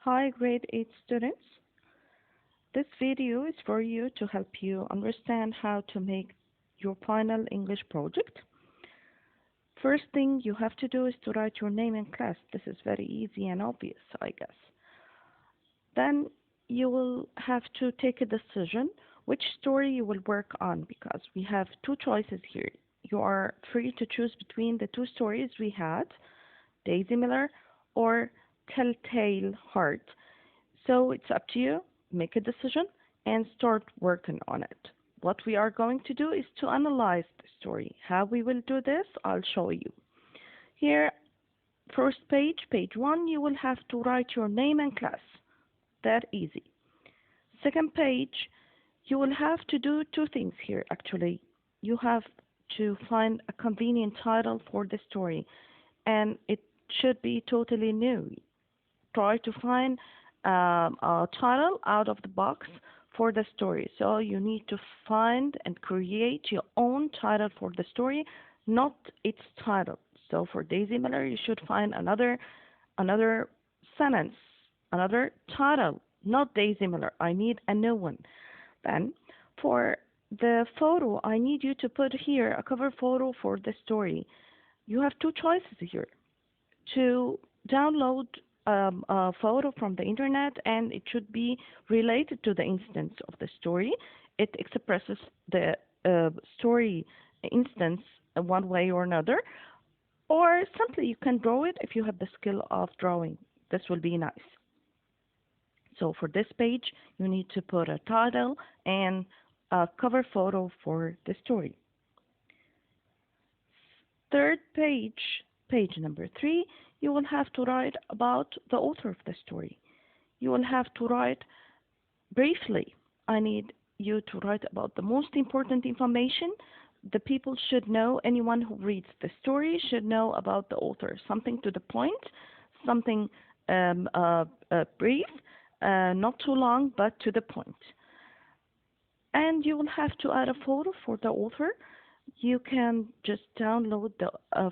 Hi, grade 8 students. This video is for you to help you understand how to make your final English project. First thing you have to do is to write your name in class. This is very easy and obvious, I guess. Then you will have to take a decision which story you will work on because we have two choices here. You are free to choose between the two stories we had, Daisy Miller or Telltale Heart. So it's up to you. Make a decision and start working on it. What we are going to do is to analyze the story. How we will do this, I'll show you. Here, first page, page 1, you will have to write your name and class. That easy. Second page, you will have to do two things here actually. You have to find a convenient title for the story, and it should be totally new. Try to find a title out of the box for the story. So you need to find and create your own title for the story, not its title. So for Daisy Miller, you should find another sentence, another title, not Daisy Miller. I need a new one. Then for the photo, I need you to put here a cover photo for the story. You have two choices here to download a photo from the internet, and it should be related to the instance of the story. It expresses the story instance one way or another, or simply you can draw it if you have the skill of drawing. This will be nice. So for this page, you need to put a title and a cover photo for the story. Third page, page number 3, you will have to write about the author of the story. You will have to write briefly. I need you to write about the most important information the people should know. Anyone who reads the story should know about the author. Something to the point, something brief, not too long, but to the point. And you will have to add a photo for the author. You can just download the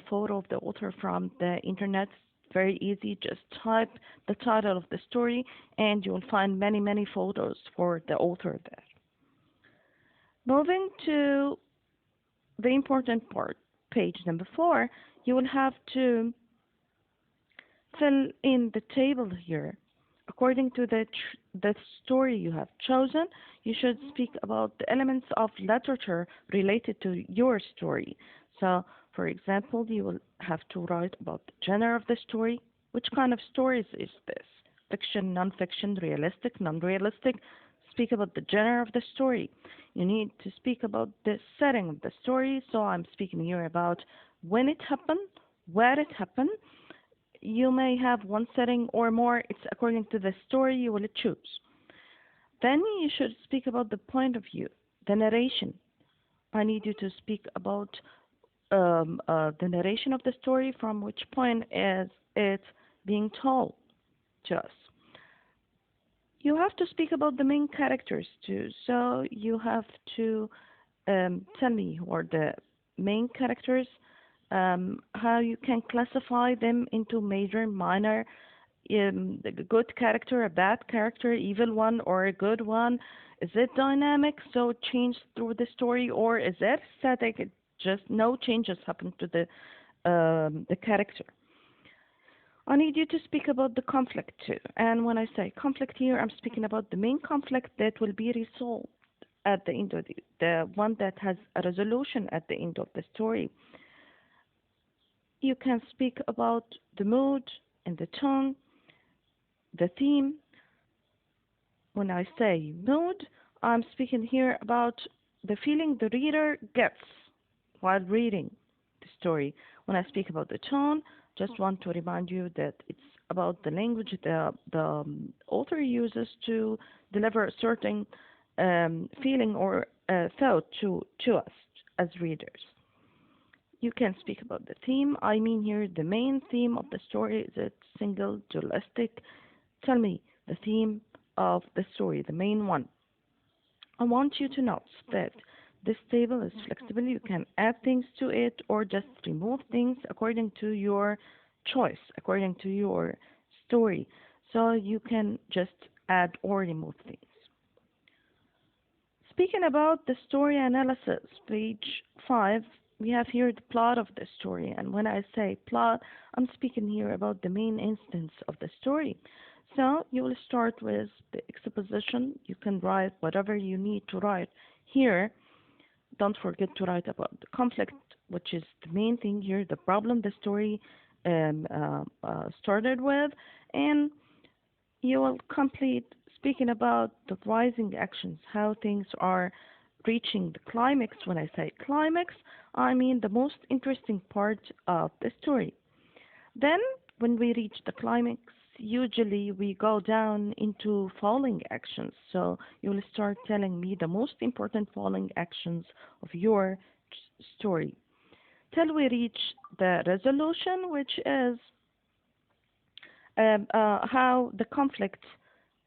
photo of the author from the internet. Very easy. Just type the title of the story and you'll find many photos for the author there. Moving to the important part, page number 4, you will have to fill in the table here. According to the story you have chosen, you should speak about the elements of literature related to your story. So, for example, you will have to write about the genre of the story. Which kind of stories is this? Fiction, non-fiction, realistic, non-realistic? Speak about the genre of the story. You need to speak about the setting of the story. So I'm speaking here about when it happened, where it happened. You may have one setting or more. It's according to the story you will choose. Then you should speak about the point of view, the narration. I need you to speak about the narration of the story, from which point is it being told to us. You have to speak about the main characters too. So you have to tell me who are the main characters, how you can classify them into major, minor, a good character, a bad character, evil one, or a good one. Is it dynamic, so it changes through the story, or is it static? It just no changes happen to the character. I need you to speak about the conflict too. And when I say conflict here, I'm speaking about the main conflict that will be resolved at the end of the one that has a resolution at the end of the story. You can speak about the mood and the tone, the theme. When I say mood, I'm speaking here about the feeling the reader gets while reading the story. When I speak about the tone, just want to remind you that it's about the language the author uses to deliver a certain feeling or thought to us as readers. You can speak about the theme. I mean here the main theme of the story. Is it single, dualistic? Tell me the theme of the story, the main one. I want you to note that this table is flexible. You can add things to it or just remove things according to your choice, according to your story. so you can just add or remove things. Speaking about the story analysis, page 5, we have here the plot of the story. And when I say plot, I'm speaking here about the main instance of the story. So you will start with the exposition. You can write whatever you need to write here. Don't forget to write about the conflict, which is the main thing here, the problem the story started with, and you will complete speaking about the rising actions, how things are reaching the climax. When I say climax, I mean the most interesting part of the story. Then, when we reach the climax, usually we go down into falling actions. So you will start telling me the most important falling actions of your story till we reach the resolution, which is how the conflict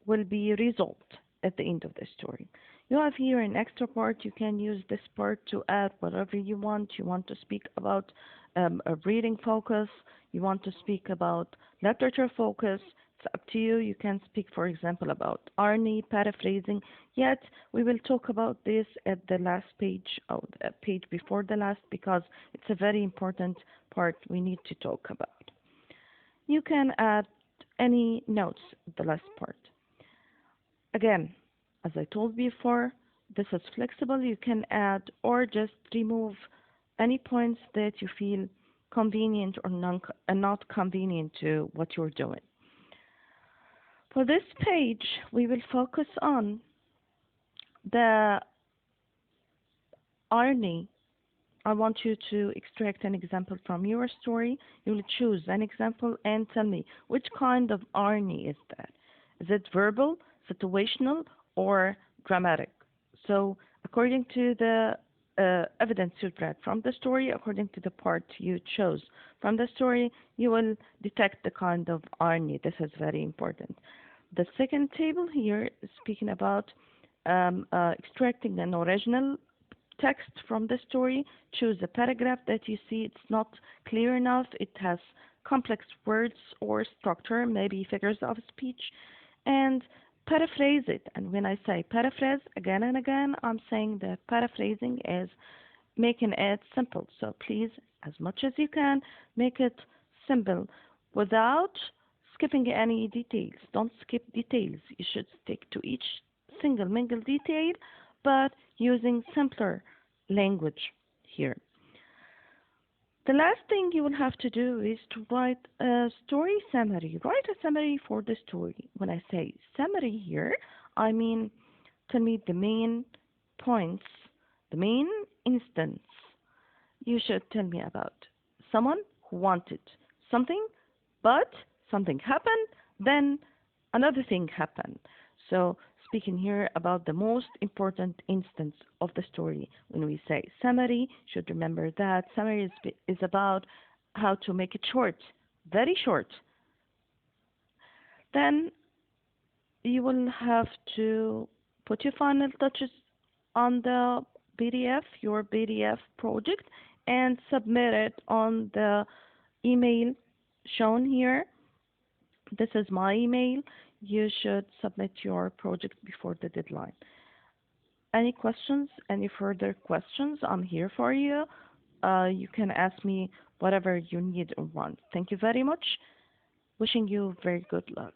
will be resolved at the end of the story. You have here an extra part. You can use this part to add whatever you want. You want to speak about a reading focus. You want to speak about literature focus. It's up to you. You can speak, for example, about Arnie, paraphrasing. Yet, we will talk about this at the last page, or the page before the last, because it's a very important part we need to talk about. You can add any notes at the last part. Again, as I told before, this is flexible. You can add or just remove any points that you feel convenient or not convenient to what you're doing. For this page, we will focus on the irony. I want you to extract an example from your story. You will choose an example and tell me which kind of irony is that. Is it verbal, situational, or dramatic? So, according to the evidence you read from the story, according to the part you chose from the story, you will detect the kind of irony. This is very important. The second table here is speaking about extracting an original text from the story. Choose a paragraph that you see it's not clear enough, it has complex words or structure, maybe figures of speech, and paraphrase it. And when I say paraphrase again and again, I'm saying that paraphrasing is making it simple. So please, as much as you can, make it simple without skipping any details. Don't skip details. You should stick to each single mingle detail, but using simpler language here. The last thing you will have to do is to write a story summary. Write a summary for the story. When I say summary here, I mean tell me the main points, the main instance you should tell me about. Someone who wanted something, but something happened, then another thing happened. So, speaking here about the most important instance of the story, when we say summary, should remember that summary is about how to make it short, very short. Then you will have to put your final touches on the PDF, your PDF project, and submit it on the email shown here. This is my email. You should submit your project before the deadline. Any questions, any further questions, I'm here for you. You can ask me whatever you need or want. Thank you very much. Wishing you very good luck.